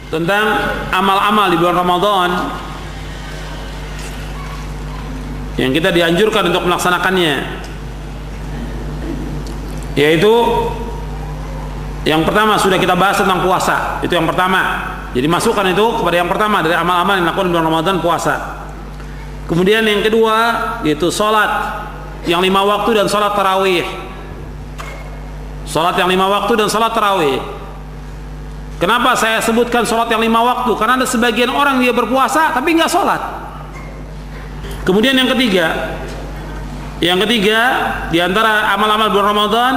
tentang amal-amal di bulan Ramadan yang kita dianjurkan untuk melaksanakannya, yaitu yang pertama sudah kita bahas tentang puasa. Itu yang pertama. Jadi masukkan itu kepada yang pertama dari amal-amal yang dilakukan di bulan Ramadan, puasa. Kemudian yang kedua yaitu sholat yang 5 waktu dan sholat tarawih. Sholat yang 5 waktu dan sholat tarawih. Kenapa saya sebutkan sholat yang 5 waktu? Karena ada sebagian orang dia berpuasa tapi nggak sholat. Kemudian yang ketiga di antara amal-amal bulan Ramadan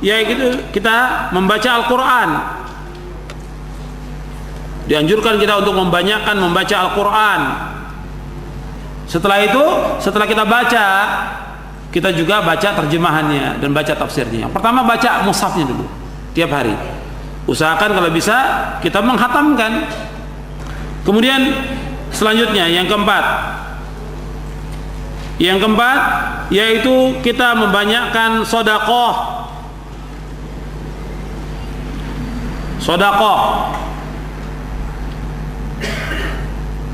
yaitu kita membaca Al-Quran. Dianjurkan kita untuk membanyakkan membaca Al-Quran. Setelah itu, setelah kita baca, kita juga baca terjemahannya dan baca tafsirnya. Yang pertama baca mushafnya dulu tiap hari. Usahakan kalau bisa kita menghatamkan. Kemudian selanjutnya yang keempat yaitu kita membanyakkan sedekah.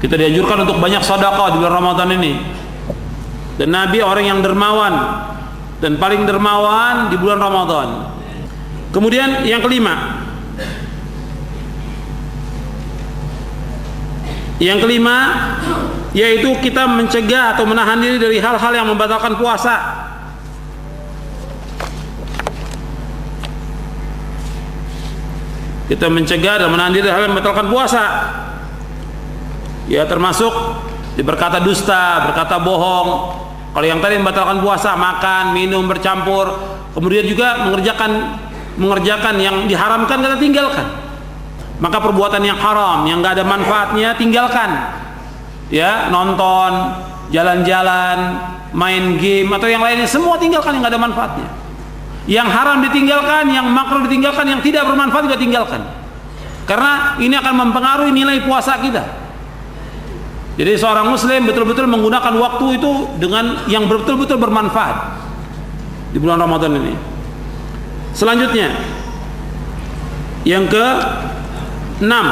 Kita dianjurkan untuk banyak sedekah di bulan Ramadan ini. Dan Nabi orang yang dermawan dan paling dermawan di bulan Ramadan. Kemudian yang kelima yaitu kita mencegah atau menahan diri dari hal-hal yang membatalkan puasa. Kita mencegah dan menahan diri dari hal yang membatalkan puasa. Ya, termasuk berkata dusta, berkata bohong. Kalau yang tadi membatalkan puasa, makan, minum bercampur, kemudian juga mengerjakan yang diharamkan kita tinggalkan. Maka perbuatan yang haram, yang nggak ada manfaatnya tinggalkan. Ya, nonton, jalan-jalan, main game atau yang lainnya semua tinggalkan yang nggak ada manfaatnya. Yang haram ditinggalkan, yang makruh ditinggalkan, yang tidak bermanfaat juga tinggalkan. Karena ini akan mempengaruhi nilai puasa kita. Jadi seorang muslim betul-betul menggunakan waktu itu dengan yang betul-betul bermanfaat di bulan Ramadan ini. Selanjutnya yang keenam,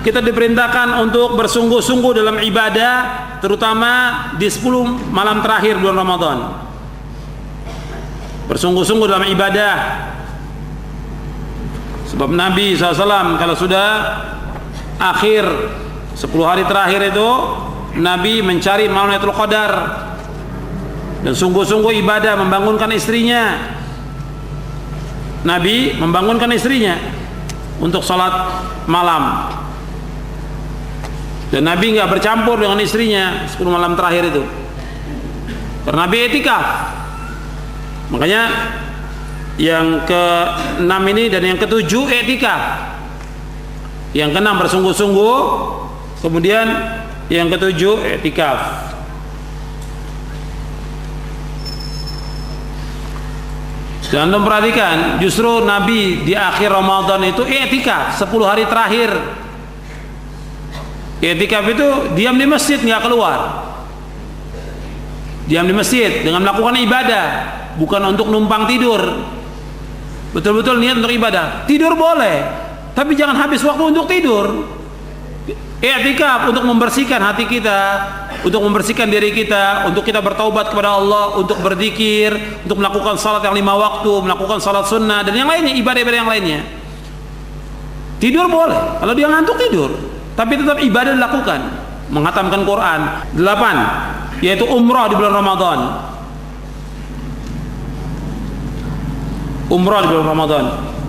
kita diperintahkan untuk bersungguh-sungguh dalam ibadah, terutama di 10 malam terakhir bulan Ramadan. Bersungguh-sungguh dalam ibadah. Sebab Nabi SAW kalau sudah akhir 10 hari terakhir itu, Nabi mencari malam Lailatul Qadar dan sungguh-sungguh ibadah, membangunkan istrinya. Nabi membangunkan istrinya untuk salat malam. Dan Nabi nggak bercampur dengan istrinya 10 malam terakhir itu. Karena Nabi etikaf. Makanya yang ke-6 ini dan yang ke-7 etikaf. Yang ke-6 bersungguh-sungguh, kemudian yang ke-7 etikaf. Dan perhatikan, justru Nabi di akhir Ramadan itu etikaf 10 hari terakhir. Etikaf itu diam di masjid, nggak keluar. Diam di masjid dengan melakukan ibadah, bukan untuk numpang tidur. Betul-betul niat untuk ibadah. Tidur boleh, tapi jangan habis waktu untuk tidur. I'tikaf untuk membersihkan hati kita, untuk membersihkan diri kita, untuk kita bertaubat kepada Allah, untuk berzikir, untuk melakukan salat yang 5 waktu, melakukan salat sunnah dan yang lainnya, ibadah-ibadah yang lainnya. Tidur boleh, kalau dia ngantuk tidur, tapi tetap ibadah dilakukan, menghatamkan Quran. 8, yaitu umrah di bulan Ramadan. Umrah di bulan Ramadan.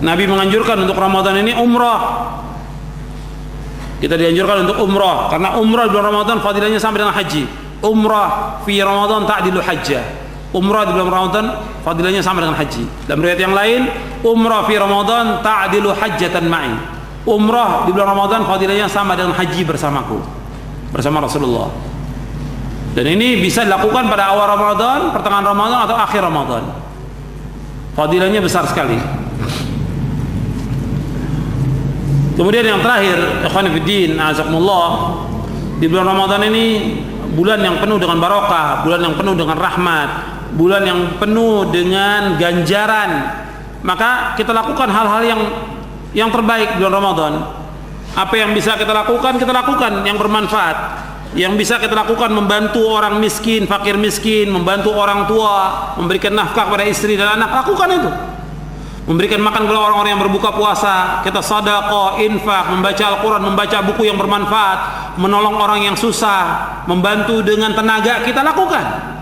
Nabi menganjurkan untuk Ramadan ini umrah. Kita dianjurkan untuk umrah karena umrah di bulan Ramadan fadilahnya sama dengan haji. Umrah fi Ramadan ta'dilu hajjah. Umrah di bulan Ramadan fadilahnya sama dengan haji. Dalam riwayat yang lain, umrah fi Ramadan ta'dilu hajjatan ma'i. Umrah di bulan Ramadan fadilahnya sama dengan haji bersamaku, bersama Rasulullah. Dan ini bisa dilakukan pada awal Ramadan, pertengahan Ramadan atau akhir Ramadan. Fadilahnya besar sekali. Kemudian yang terakhir, ikhwan fillah, azakumullah, di bulan Ramadan ini bulan yang penuh dengan barokah, bulan yang penuh dengan rahmat, bulan yang penuh dengan ganjaran. Maka kita lakukan hal-hal yang terbaik di bulan Ramadan. Apa yang bisa kita lakukan yang bermanfaat. Yang bisa kita lakukan membantu orang miskin, fakir miskin, membantu orang tua, memberikan nafkah kepada istri dan anak, lakukan itu. Memberikan makan kepada orang-orang yang berbuka puasa, kita sedekah, infak, membaca Al-Quran, membaca buku yang bermanfaat, menolong orang yang susah, membantu dengan tenaga, kita lakukan.